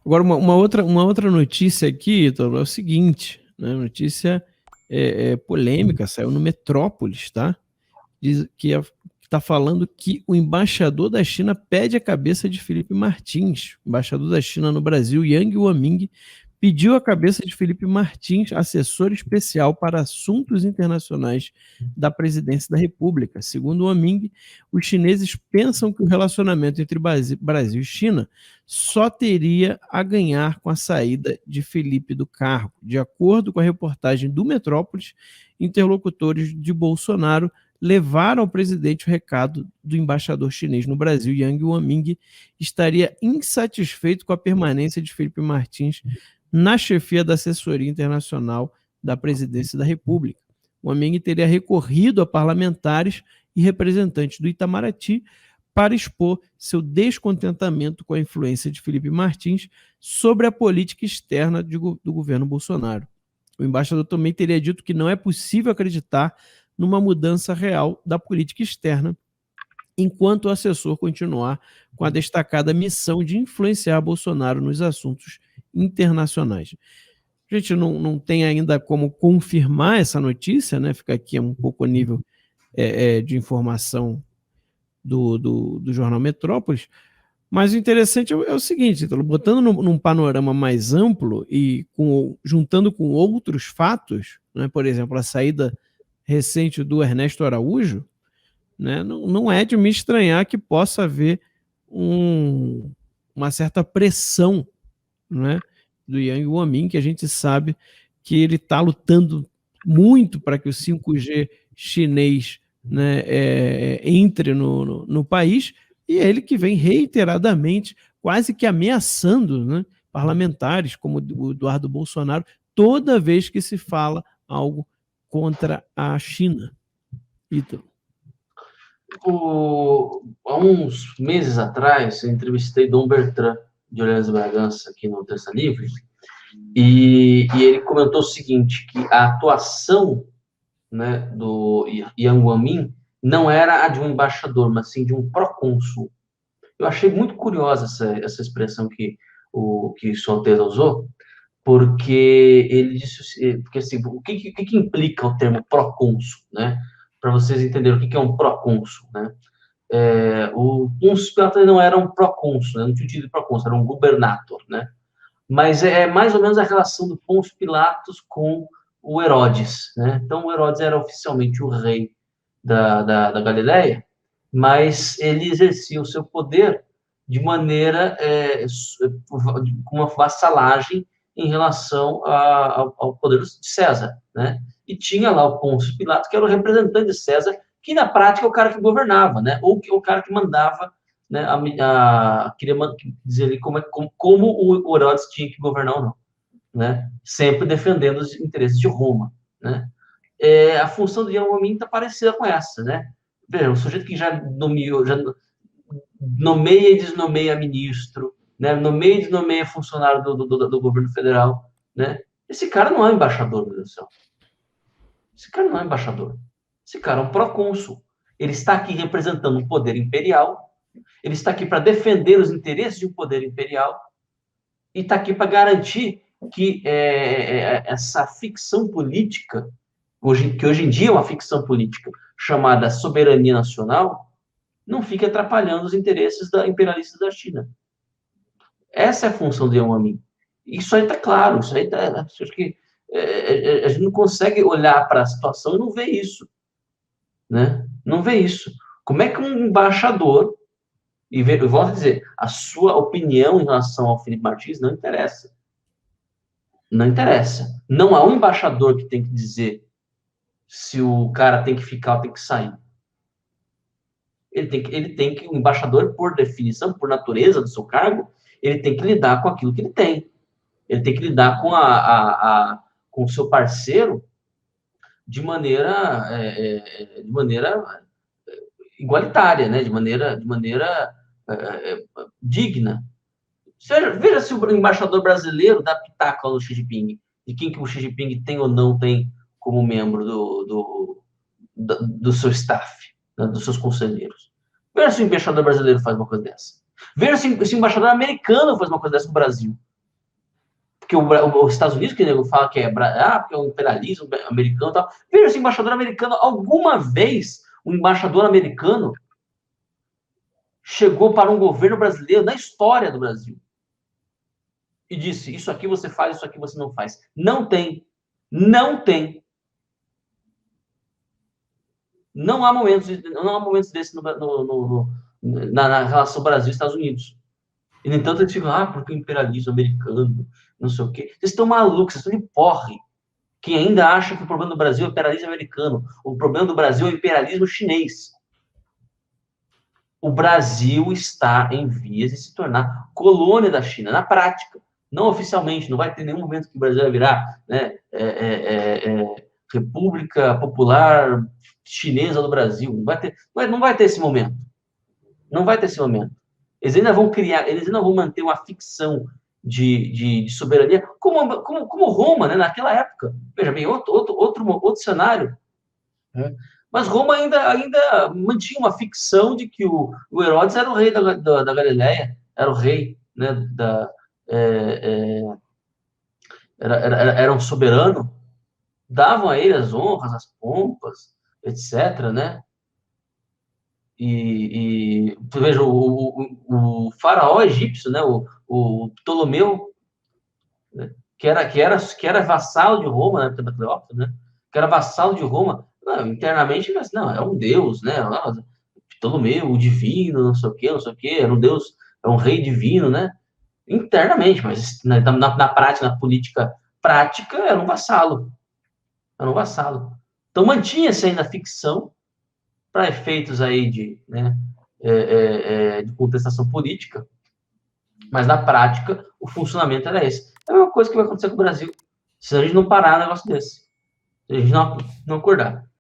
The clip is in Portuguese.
Agora, uma outra notícia aqui, Ítalo, é o seguinte, né? Notícia polêmica, saiu no Metrópolis, tá? Diz que está falando que o embaixador da China pede a cabeça de Felipe Martins. O embaixador da China no Brasil, Yang Waming, pediu a cabeça de Felipe Martins, assessor especial para assuntos internacionais da presidência da República. Segundo Waming, os chineses pensam que o relacionamento entre Brasil e China só teria a ganhar com a saída de Felipe do cargo. De acordo com a reportagem do Metrópolis, interlocutores de Bolsonaro levaram ao presidente o recado do embaixador chinês no Brasil, Yang Waming, estaria insatisfeito com a permanência de Felipe Martins na chefia da assessoria internacional da presidência da República. Waming teria recorrido a parlamentares e representantes do Itamaraty para expor seu descontentamento com a influência de Felipe Martins sobre a política externa do governo Bolsonaro. O embaixador também teria dito que não é possível acreditar numa mudança real da política externa, enquanto o assessor continuar com a destacada missão de influenciar Bolsonaro nos assuntos internacionais. A gente não tem ainda como confirmar essa notícia, né? Fica aqui um pouco a nível de informação do Jornal Metrópolis, mas o interessante é o seguinte, botando num panorama mais amplo e juntando com outros fatos, né? Por exemplo, a saída recente do Ernesto Araújo, né, não é de me estranhar que possa haver uma certa pressão, né, do Yang Waming, que a gente sabe que ele está lutando muito para que o 5G chinês, né, entre no país, e é ele que vem reiteradamente, quase que ameaçando, né, parlamentares como o Eduardo Bolsonaro, toda vez que se fala algo contra a China. Ítalo. Há uns meses atrás, eu entrevistei Dom Bertrand de Orleans Bragança aqui no Terça Livre, e ele comentou o seguinte, que a atuação, né, do Yang Waming não era a de um embaixador, mas sim de um procônsul. Eu achei muito curiosa essa expressão que Sua Alteza usou, porque ele disse, porque assim, o que implica o termo procônsul, né? Para vocês entenderem o que é um procônsul, né? O Pôncio Pilatos não era um procônsul, né? Não tinha o título de procônsul, era um gubernator, né? Mas é mais ou menos a relação do Pôncio Pilatos com o Herodes, né? Então, o Herodes era oficialmente o rei da Galileia, mas ele exercia o seu poder de maneira com uma vassalagem em relação ao poder de César, né? E tinha lá o Pôncio Pilatos, que era o representante de César, que na prática é o cara que governava, né? Ou que o cara que mandava, né? Queria dizer ali como o Herodes tinha que governar ou não, né? Sempre defendendo os interesses de Roma, né? A função do Yang Waming está parecida com essa, né? Veja, o sujeito que já nomeia e desnomeia ministro, né? Nomeia e desnomeia funcionário do governo federal, né? Esse cara não é embaixador, meu Deus do céu. Esse cara não é embaixador. Esse cara é um procônsul. Ele está aqui representando um poder imperial, ele está aqui para defender os interesses de um poder imperial e está aqui para garantir que essa ficção política, que hoje em dia é uma ficção política chamada soberania nacional, não fique atrapalhando os interesses imperialistas da China. Essa é a função do Yang Waming. Isso aí está claro, isso aí acho que a gente não consegue olhar para a situação e não ver isso, né? Não vê isso. Como é que um embaixador, eu volto a dizer, a sua opinião em relação ao Felipe Martins não interessa. Não interessa. Não há um embaixador que tem que dizer se o cara tem que ficar ou tem que sair. O embaixador, por definição, por natureza do seu cargo, ele tem que lidar com aquilo que ele tem. Ele tem que lidar com o seu parceiro de maneira igualitária, né? de maneira digna. Veja se o embaixador brasileiro dá pitaco no Xi Jinping, de quem que o Xi Jinping tem ou não tem como membro do seu staff, né? Dos seus conselheiros. Veja se o embaixador brasileiro faz uma coisa dessa. Veja se o embaixador americano faz uma coisa dessa no Brasil. porque os Estados Unidos, que o nego fala que porque é o imperialismo americano e tal. Veja, esse embaixador americano, alguma vez um embaixador americano chegou para um governo brasileiro na história do Brasil e disse, isso aqui você faz, isso aqui você não faz. Não tem. Não tem. Não há momentos desses na relação Brasil e Estados Unidos. E, no entanto, eles ficam, porque o imperialismo americano, não sei o quê. Vocês estão malucos, vocês estão de porre. Quem ainda acha que o problema do Brasil é o imperialismo americano, o problema do Brasil é o imperialismo chinês. O Brasil está em vias de se tornar colônia da China, na prática. Não oficialmente, não vai ter nenhum momento que o Brasil vai virar, né, República Popular Chinesa do Brasil. Não vai ter esse momento. Não vai ter esse momento. Eles ainda vão criar, eles ainda vão manter uma ficção de soberania, como Roma, né, naquela época. Veja bem, outro cenário. Né? Mas Roma ainda mantinha uma ficção de que o Herodes era o rei da Galileia, era o rei, né, era um soberano, davam a ele as honras, as pompas, etc., né? E veja, o faraó egípcio, né, o Ptolomeu, né, que era vassalo de Roma, né, né, que era vassalo de Roma, não, internamente, mas não, é um deus, né, Ptolomeu, o divino, não sei o quê, era um deus, é um rei divino, né, internamente, mas na prática, na política prática, era um vassalo. Então, mantinha-se ainda a ficção, para efeitos aí de contestação política, mas na prática o funcionamento era esse. É a mesma coisa que vai acontecer com o Brasil, se a gente não parar um negócio desse, se a gente não acordar.